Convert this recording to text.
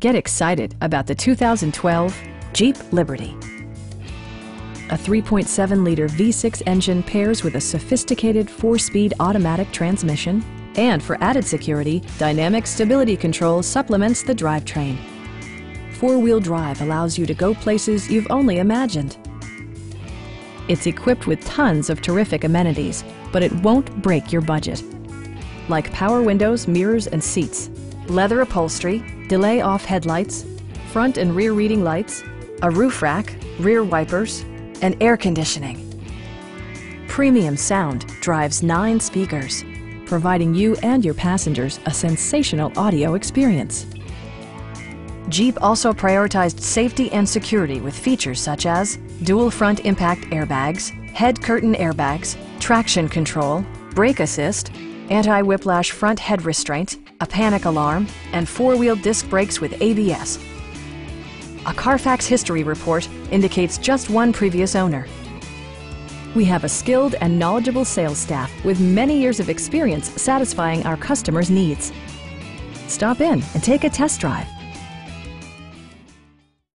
Get excited about the 2012 Jeep Liberty. A 3.7-liter V6 engine pairs with a sophisticated 4-speed automatic transmission, and for added security, Dynamic Stability Control supplements the drivetrain. 4-wheel drive allows you to go places you've only imagined. It's equipped with tons of terrific amenities, but it won't break your budget. Like power windows, mirrors, and seats, leather upholstery, delay-off headlights, front and rear reading lights, a roof rack, rear wipers, and air conditioning. Premium sound drives 9 speakers, providing you and your passengers a sensational audio experience. Jeep also prioritized safety and security with features such as dual front impact airbags, head curtain airbags, traction control, brake assist, anti-whiplash front head restraint, a panic alarm, and 4-wheel disc brakes with ABS. A Carfax history report indicates just one previous owner. We have a skilled and knowledgeable sales staff with many years of experience satisfying our customers' needs. Stop in and take a test drive.